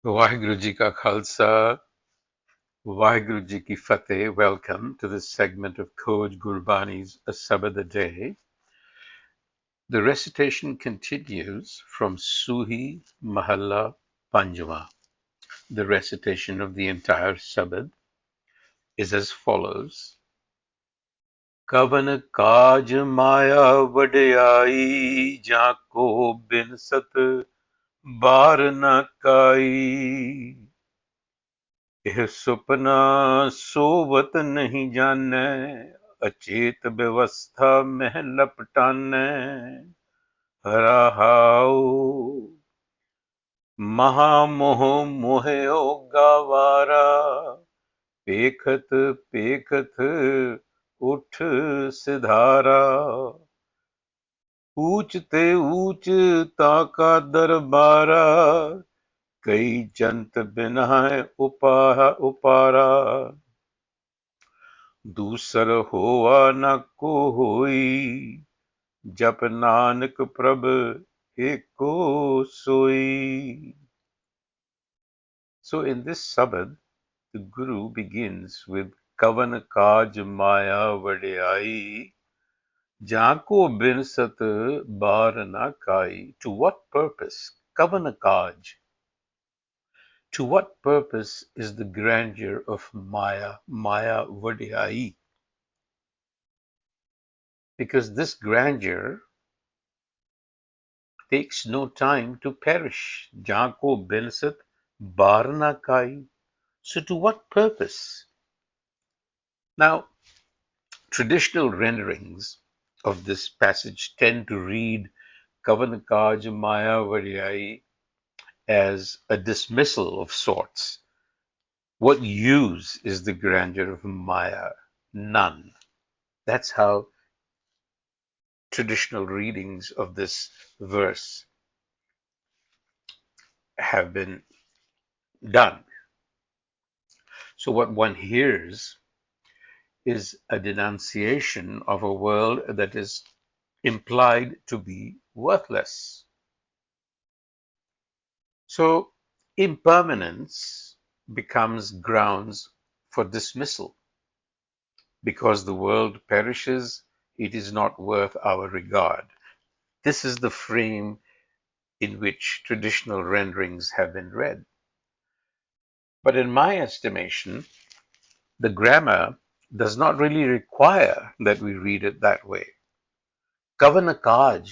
Waheguru Ji Ka Khalsa, Waheguru Ji Ki Fateh. Welcome to this segment of Kaaj Gurbani's a-sabad-a-day. The recitation continues from Suhi Mahalla Panjwa. The recitation of the entire sabad is as follows. Kavan Kaaj Maia Vadiaie, Jako bin sat bar na kai. यह सुपना सोवत नहीं जाने, अचेत व्यवस्था में लपटाने रहाओ। महामोह मोहो गवारा, पेखत पेखत उठ सिधारा। ऊंचते ऊंच ताका दरबारा, कई जंत बिना उपारा। दूसर होवा न को होई, जप नानक प्रभ एको सोई. So in this sabad, the Guru begins with Kavan Kaaj Maia Vadiaie, Jako bin sat bar na kai. To what purpose? Kavan Kaaj. To what purpose is the grandeur of Maya, Maya Vadiaie? Because this grandeur takes no time to perish. Jako binsat barna kai. So to what purpose? Now, traditional renderings of this passage tend to read Kavan Kaaj Maia Vadiaie as a dismissal of sorts. What use is the grandeur of Maya? None. That's how traditional readings of this verse have been done. So what one hears is a denunciation of a world that is implied to be worthless. So impermanence becomes grounds for dismissal. Because the world perishes, it is not worth our regard. This is the frame in which traditional renderings have been read. But in my estimation, the grammar does not really require that we read it that way. Kavan Kaaj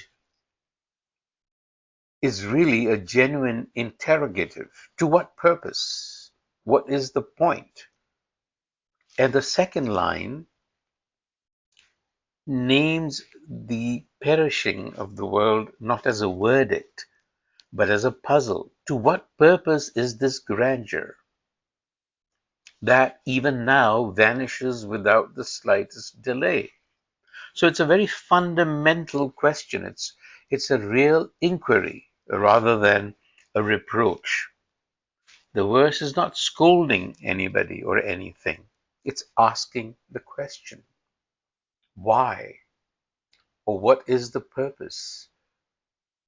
is really a genuine interrogative. To what purpose? What is the point? And the second line names the perishing of the world not as a verdict, but as a puzzle. To what purpose is this grandeur that even now vanishes without the slightest delay? So it's a very fundamental question. It's a real inquiry rather than a reproach. The verse is not scolding anybody or anything. It's asking the question, why? Or what is the purpose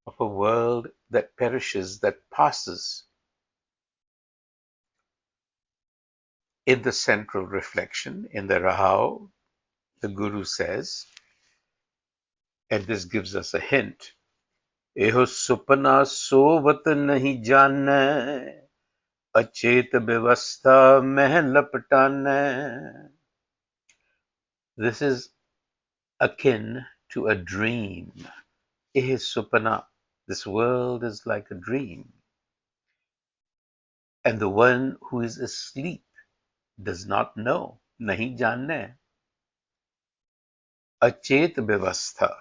of a world that perishes, that passes? In the central reflection, in the Rahao, the Guru says, and this gives us a hint, Eho supana sovat nahi jaane, achet vyavastha mein laptane. This is akin to a dream. Eho supana, this world is like a dream. And the one who is asleep does not know, nahi jaane. Achet vyavastha,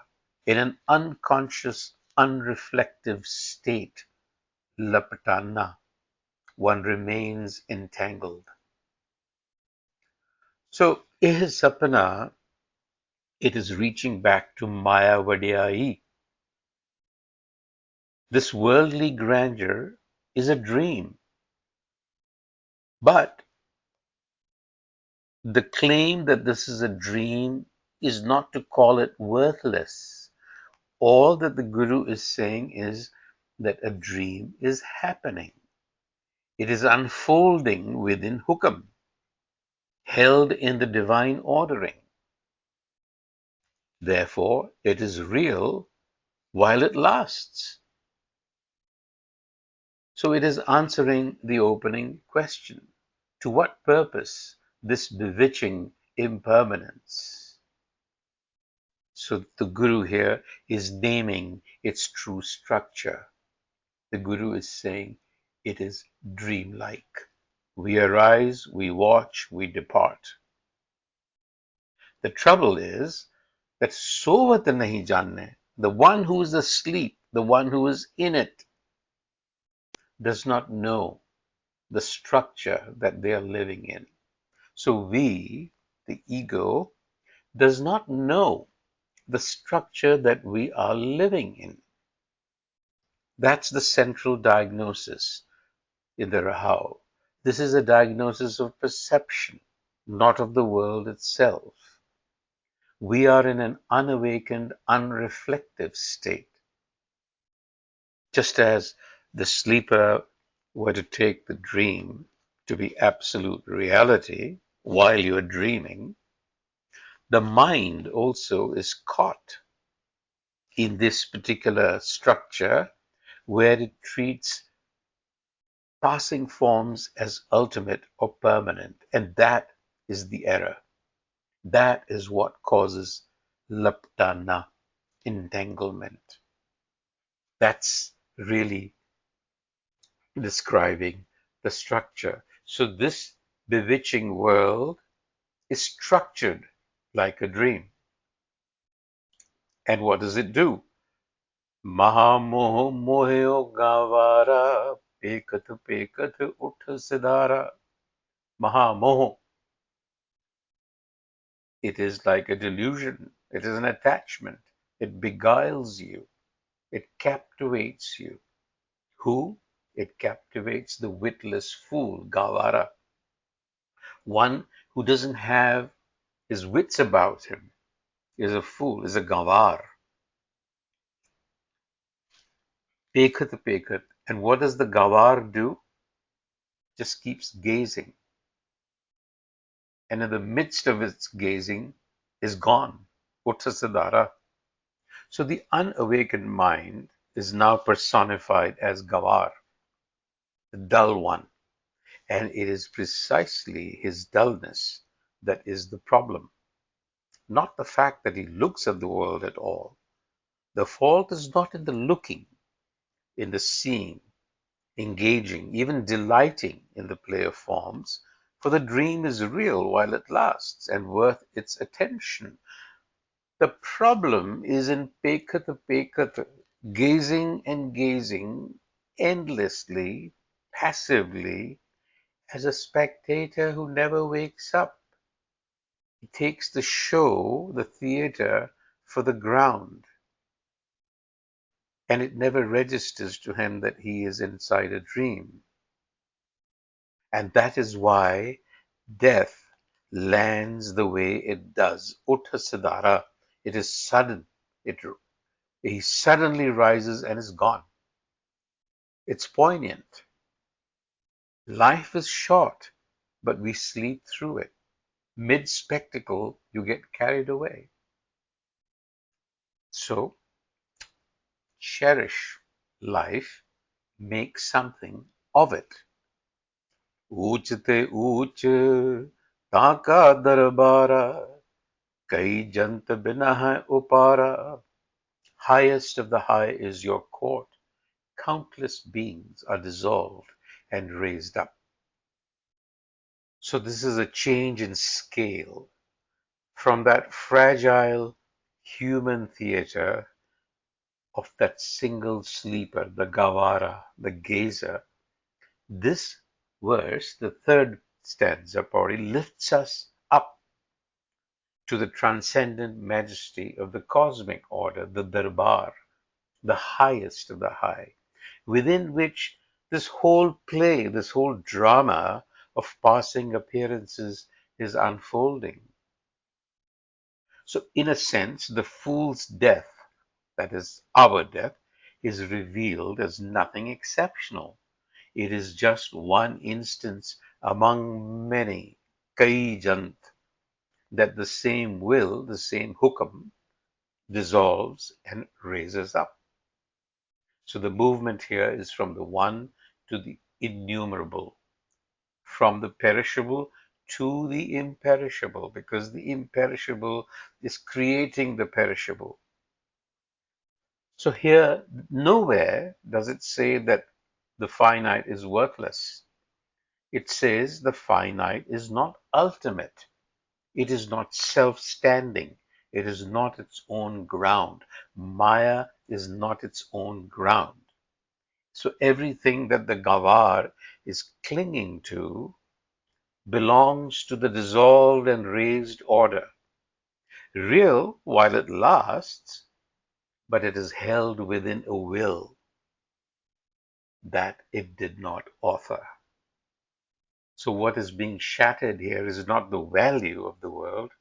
in an unconscious, unreflective state, laptana, one remains entangled. So, eh sapana, it is reaching back to Maya Vadiaie. This worldly grandeur is a dream. But the claim that this is a dream is not to call it worthless. All that the Guru is saying is that a dream is happening. It is unfolding within hukam, held in the divine ordering. Therefore, it is real while it lasts. So it is answering the opening question. To what purpose this bewitching impermanence? So the Guru here is naming its true structure. The Guru is saying it is dreamlike. We arise, we watch, we depart. The trouble is that Sovat nahi janne, the one who is asleep, the one who is in it, does not know the structure that they are living in. So we, the ego, does not know the structure that we are living in. That's the central diagnosis in the Rahau. This is a diagnosis of perception, not of the world itself. We are in an unawakened, unreflective state. Just as the sleeper were to take the dream to be absolute reality while you're dreaming, the mind also is caught in this particular structure where it treats passing forms as ultimate or permanent. And that is the error. That is what causes laptana, entanglement. That's really describing the structure. So this bewitching world is structured like a dream. And what does it do? Mahamoh mohyo gavara pekat pekat utth siddhara. Mahamoh. It is like a delusion. It is an attachment. It beguiles you. It captivates you. Who? It captivates the witless fool, Gavara. One who doesn't have his wits about him is a fool, is a Gavar. Pekat pekat. And what does the Gavar do? Just keeps gazing. And in the midst of its gazing is gone. Uttasadara. So the unawakened mind is now personified as Gavar, the dull one. And it is precisely his dullness that is the problem, not the fact that he looks at the world at all. The fault is not in the looking, in the seeing, engaging, even delighting in the play of forms, for the dream is real while it lasts and worth its attention. The problem is in pekat, gazing and gazing endlessly, passively, as a spectator who never wakes up. He takes the show, the theater, for the ground, and it never registers to him that he is inside a dream. And that is why death lands the way it does. Uttasadara. It is sudden. He suddenly rises and is gone. It's poignant. Life is short, but we sleep through it. Mid-spectacle, you get carried away. So, cherish life, make something of it. ऊंचते ऊंच ताका दरबारा कई जंत बिना है upara. Highest of the high is your court. Countless beings are dissolved and raised up. So this is a change in scale from that fragile human theater of that single sleeper, the Gavara, the gazer. This verse, the third stanza, Pauri, lifts us up to the transcendent majesty of the cosmic order, the Darbar, the highest of the high, within which this whole play, this whole drama of passing appearances is unfolding. So, in a sense, the fool's death, that is our death, is revealed as nothing exceptional. It is just one instance among many, kai jant, that the same will, the same hukam, dissolves and raises up. So the movement here is from the one to the innumerable, from the perishable to the imperishable, because the imperishable is creating the perishable. So here, nowhere does it say that the finite is worthless. It says the finite is not ultimate. It is not self-standing. It is not its own ground. Maya is not its own ground. So everything that the Gawar is clinging to belongs to the dissolved and raised order. Real while it lasts, but it is held within a will that it did not author. So what is being shattered here is not the value of the world,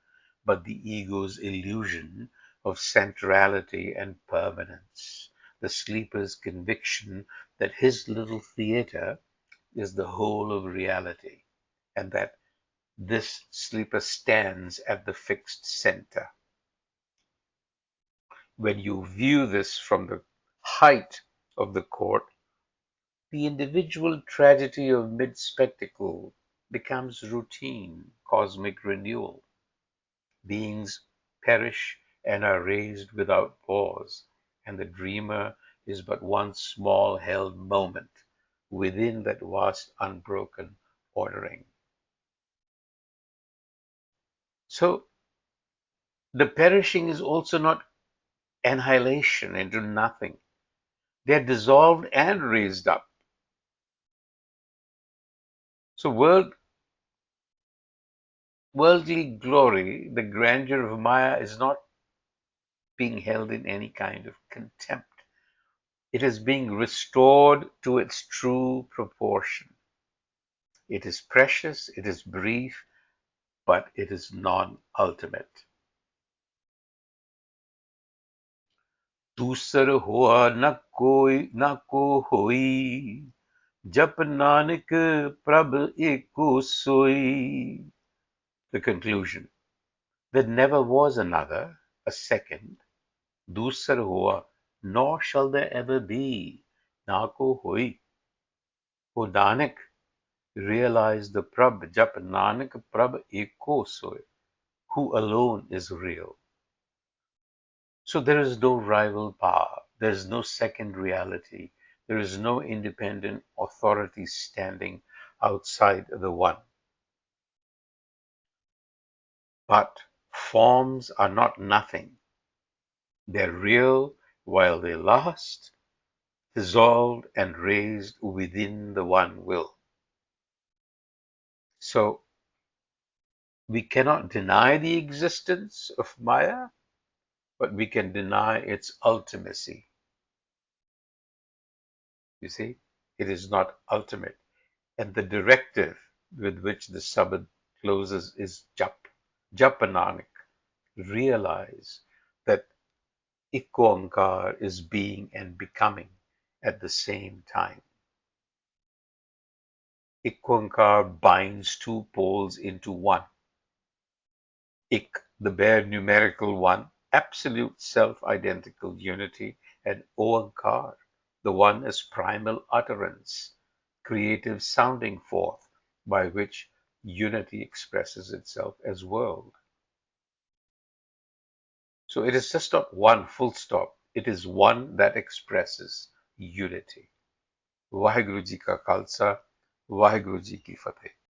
but the ego's illusion of centrality and permanence. The sleeper's conviction that his little theater is the whole of reality, and that this sleeper stands at the fixed center. When you view this from the height of the court, the individual tragedy of mid-spectacle becomes routine, cosmic renewal. Beings perish and are raised without pause, and the dreamer is but one small held moment within that vast unbroken ordering. So the perishing is also not annihilation into nothing. They are dissolved and raised up. So worldly glory, the grandeur of Maya, is not being held in any kind of contempt. It is being restored to its true proportion. It is precious, it is brief, but it is non-ultimate. दूसर हुआ न को होई जप नानक प्रभ एको सोई. The conclusion. There never was another, a second. दूसर हुआ, nor shall there ever be. Na ko hoi. O Nanak, realize the Prabh, Jap Nanak Prabh Eko Soy, who alone is real. So there is no rival power, there is no second reality, there is no independent authority standing outside the one. But forms are not nothing. They're real while they last, dissolved and raised within the one will. So we cannot deny the existence of Maya, but we can deny its ultimacy. You see, it is not ultimate. And the directive with which the Sabad closes is Jap. Japananik. Realize that Ikonkar is being and becoming at the same time. Ikonkar binds two poles into one. Ik, the bare numerical one, absolute self-identical unity, and Oankar, the one as primal utterance, creative sounding forth by which unity expresses itself as world. So it is just not one full stop, it is one that expresses unity. Vaheguru Ji ka Khalsa, Vaheguru Ji ki Fateh.